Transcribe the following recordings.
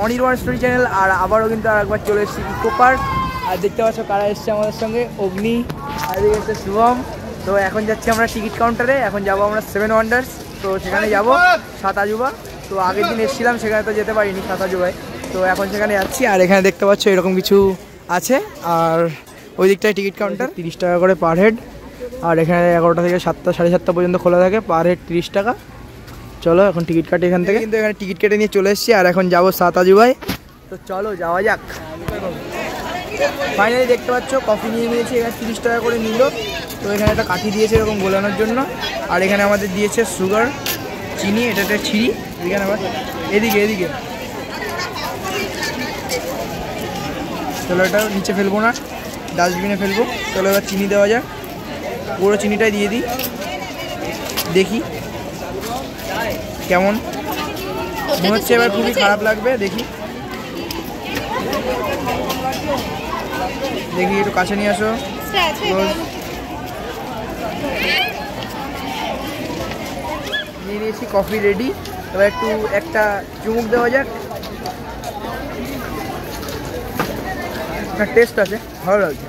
Anirban story channel আর আবারও কিন্তু আরেকবার চলে এসেছি ইকো পার্ক। আর দেখতে পাচ্ছ কারা এসছে আমাদের সঙ্গে, অগ্নি আর এদিকে এসছে শুভম। তো এখন যাচ্ছি আমরা টিকিট কাউন্টারে, এখন যাব আমরা সেভেন ওয়ান্ডার্স। তো সেখানে যাব সাত আজুবা। তো আগের দিন এসেছিলাম, সেখানে তো যেতে পারিনি সাত আজুবায়। তো এখন সেখানে যাচ্ছি। আর এখানে দেখতে পাচ্ছ এরকম কিছু আছে। আর ওই দিকটায় টিকিট কাউন্টার 30 টাকা করে পার হেড। আর এখানে 11টা থেকে 7টা সাড়ে 7টা পর্যন্ত খোলা থাকে, পার হেড 30 টাকা। চলো এখন টিকিট কাটি এখান থেকে, কিন্তু এখানে টিকিট কেটে নিয়ে চলে এসেছি। আর এখন যাবো সাত আজুবায়। তো চলো যাওয়া যাক। ফাইনালি দেখতে পাচ্ছ কফি নিয়ে নিয়েছি, এখানে 30 টাকা করে নিল। তো এখানে একটা কাঠি দিয়েছে এরকম গোলানোর জন্য। আর এখানে আমাদের দিয়েছে সুগার, চিনি, এটা একটা ছিঁড়ি। এখানে আবার এদিকে এদিকে চলো, এটা নিচে ফেলবো না, ডাস্টবিনে ফেলবো। চলো এবার চিনি দেওয়া যাক, পুরো চিনিটাই দিয়ে দিই, দেখি কেমন মনে হচ্ছে। এবার খুবই খারাপ লাগবে, দেখি দেখি একটু কাছে নিয়ে আসো। নিয়ে নিয়েছি, কফি রেডি। এবার একটু একটা চুমুক দেওয়া যাক। টেস্ট আছে, ভালো লাগছে,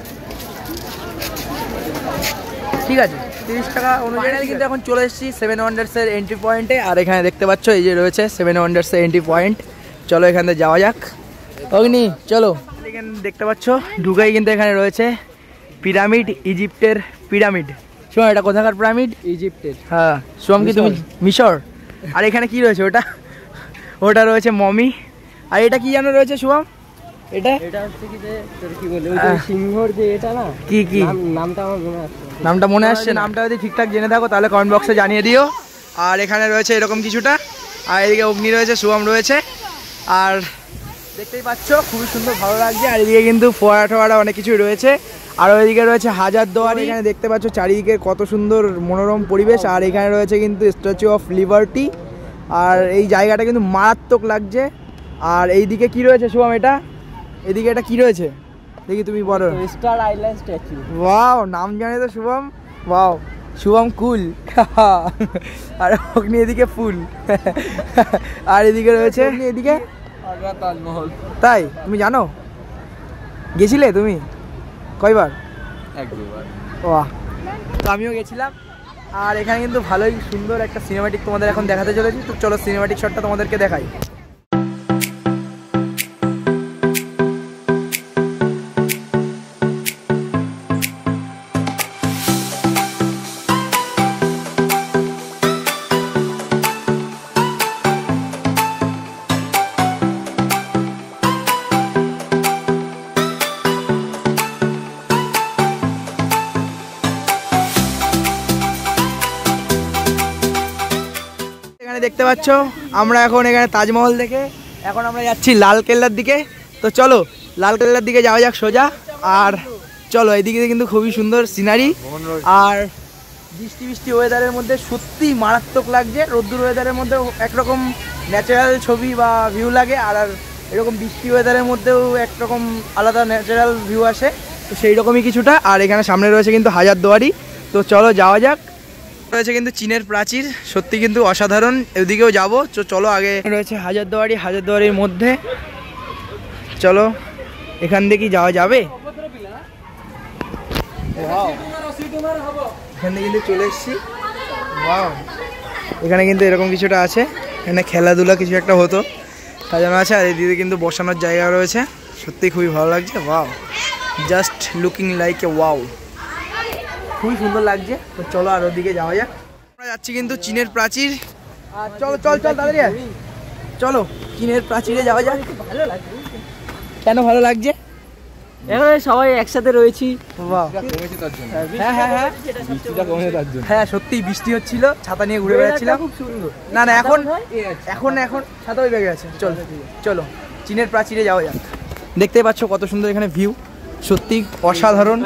ঠিক আছে। 30 টাকা অনুযায়ী কিন্তু এখন চলে এসেছি সেভেন ওয়ান্ডার্সের এন্ট্রি পয়েন্টে। আর এখানে দেখতে পাচ্ছ এই যে রয়েছে সেভেন ওয়ান্ডার্সের এন্ট্রি পয়েন্ট। চলো এখান থেকে যাওয়া যাক। অগ্নি চলো। এখানে দেখতে পাচ্ছ ঢুকাই কিন্তু এখানে রয়েছে পিরামিড, ইজিপ্টের পিরামিড। শুভম এটা কোথাকার পিরামিড? ইজিপ্টের। হ্যাঁ শুভম কি তুমি? মিশর। আর এখানে কি রয়েছে? ওটা ওটা রয়েছে মমি। আর এটা কি জানো রয়েছে শুভম? এটা এটা হচ্ছে কি যে তোর কি বলে ওই যে সিংহর যে এটা না, কি কি নামটা আমার মনে আসছে, নামটা মনে আসছে। নামটা যদি ঠিকঠাক জেনে থাকো তাহলে কমেন্ট বক্সে জানিয়ে দিও। আর এখানে রয়েছে এরকম কিছুটা। আর এদিকে অগ্নি রয়েছে, শুভম রয়েছে। আর দেখতেই পাচ্ছ খুবই সুন্দর, ভালো লাগছে। আর এদিকে কিন্তু ফোয়ারা টোয়ারা অনেক কিছুই রয়েছে। আর ওইদিকে রয়েছে হাজারদুয়ারি। এখানে দেখতে পাচ্ছ চারিদিকে কত সুন্দর মনোরম পরিবেশ। আর এখানে রয়েছে কিন্তু স্ট্যাচু অফ লিবার্টি। আর এই জায়গাটা কিন্তু মারাত্মক লাগছে। আর এইদিকে কি রয়েছে শুভম? এটা এদিকে এটা কি রয়েছে দেখি, তুমি বলো। Star island statue. ওয়াও, নাম জানে তো শুভম। ওয়াও, শুভম কুল। আর অগ্নি এদিকে ফুল। আর এদিকে রয়েছে এদিকে তাজমহল। তাই তুমি জানো? গেছিলে তুমি কয়বার? এক দুবার। বাহ, তো আমিও গেছিলাম। আর এখানে কিন্তু ভালোই সুন্দর একটা সিনেমাটিক তোমাদের এখন দেখাতে চলেছি। তো চলো সিনেমাটিক শটটা তোমাদেরকে দেখাই। দেখতে পাচ্ছ আমরা এখন এখানে তাজমহল দেখে এখন আমরা যাচ্ছি লাল কেল্লার দিকে। তো চলো লাল কেল্লার দিকে যাওয়া যাক সোজা। আর চলো এইদিকে কিন্তু খুবই সুন্দর সিনারি। আর বৃষ্টি বৃষ্টি ওয়েদারের মধ্যে সত্যি মারাত্মক লাগছে। রোদ্দুর ওয়েদারের মধ্যে একরকম ন্যাচারাল ছবি বা ভিউ লাগে, আর এরকম বৃষ্টি ওয়েদারের মধ্যেও একরকম আলাদা ন্যাচারাল ভিউ আসে। তো সেই রকমই কিছুটা। আর এখানে সামনে রয়েছে কিন্তু হাজারদুয়ারি। তো চলো যাওয়া যাক। রয়েছে কিন্তু চীনের প্রাচীর, সত্যি কিন্তু অসাধারণ। ওদিকেও যাবো, চলো। আগে রয়েছে হাজারদুয়ারি, হাজারদুয়ারির মধ্যে। চলো এখান থেকে যাওয়া যাবে। এখান থেকে কিন্তু চলে এসেছি। ওয়াও, এখানে কিন্তু এরকম কিছুটা আছে। এখানে খেলাধুলা কিছু একটা হতো, সাজানো আছে। আর এদিকে কিন্তু বসানোর জায়গা রয়েছে। সত্যি খুবই ভালো লাগছে। Wow, just looking like a wow, খুবই সুন্দর লাগছে। তো চলো আর ওদিকে যাওয়া যাক। আমরা যাচ্ছি কিন্তু চীনের প্রাচীর। আর চলো চল চল তাড়াতাড়ি চলো চীনের প্রাচীরে যাওয়া যাক। ভালো লাগছে। কেন ভালো লাগছে? এখন সবাই একসাথে রয়েছি। হ্যাঁ হ্যাঁ হ্যাঁ, হ্যাঁ সত্যি বৃষ্টি হচ্ছিল, ছাতা নিয়ে ঘুরে বেড়াচ্ছিলাম। খুব সুন্দর। না না, এখন এখন এখন ছাতা ওই ব্যাগে আছে। চলো চলো চীনের প্রাচীরে যাওয়া যাক। দেখতেই পাচ্ছ কত সুন্দর এখানে ভিউ, সত্যি অসাধারণ।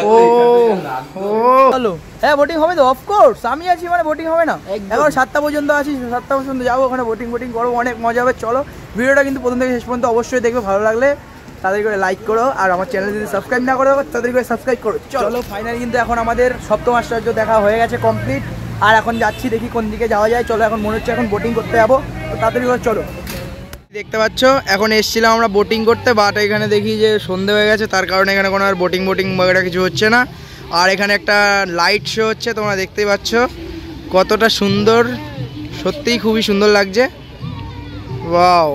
ও হ্যালো, হ্যাঁ বোটিং হবে তো, অফকোর্স আমি আছি, মানে বোটিং হবে না? এখন 7টা পর্যন্ত আছি, 7টা পর্যন্ত যাবো ওখানে বোটিং করবো, অনেক মজা হবে। চলো ভিডিওটা কিন্তু প্রথম থেকে শেষ পর্যন্ত অবশ্যই দেখবে, ভালো লাগলে তাড়াতাড়ি করে লাইক করো, আর আমার চ্যানেল যদি সাবস্ক্রাইব না করো তাড়াতাড়ি করে সাবস্ক্রাইব করো। চলো ফাইনালি কিন্তু এখন আমাদের সপ্তম আশ্চর্য দেখা হয়ে গেছে কমপ্লিট, আর এখন যাচ্ছি দেখি কোন দিকে যাওয়া যায়। চলো এখন মনে হচ্ছে এখন বোটিং করতে যাবো, তো তাড়াতাড়ি করে চলো। দেখতে পাচ্ছ এখন এসেছিলাম আমরা বোটিং করতে, বাট এখানে দেখি যে সন্ধে হয়ে গেছে, তার কারণে এখানে কোনো আর বোটিং বগেরা কিছু হচ্ছে না। আর এখানে একটা লাইট শো হচ্ছে, তোমরা দেখতেই পাচ্ছ কতটা সুন্দর, সত্যিই খুবই সুন্দর লাগছে। ওয়াও,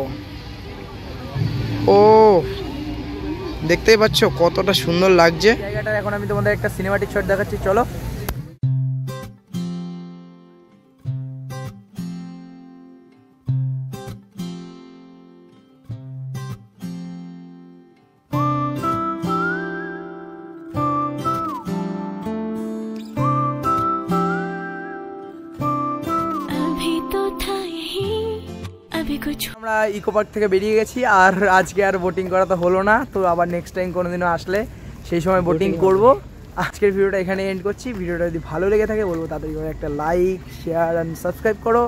ও দেখতেই পাচ্ছ কতটা সুন্দর লাগছে জায়গাটা। এখন আমি তোমাদের একটা সিনেমাটিক শট দেখাচ্ছি, চলো। আমরা ইকো পার্ক থেকে বেরিয়ে গেছি, আর আজকে আর বোটিং করা তো হলো না, তো আবার নেক্সট টাইম কোনোদিনও আসলে সেই সময় বোটিং করব। আজকের ভিডিওটা এখানে এন্ড করছি। ভিডিওটা যদি ভালো লেগে থাকে বলবো তাড়াতাড়ি করে একটা লাইক, শেয়ার অ্যান্ড সাবস্ক্রাইব করো।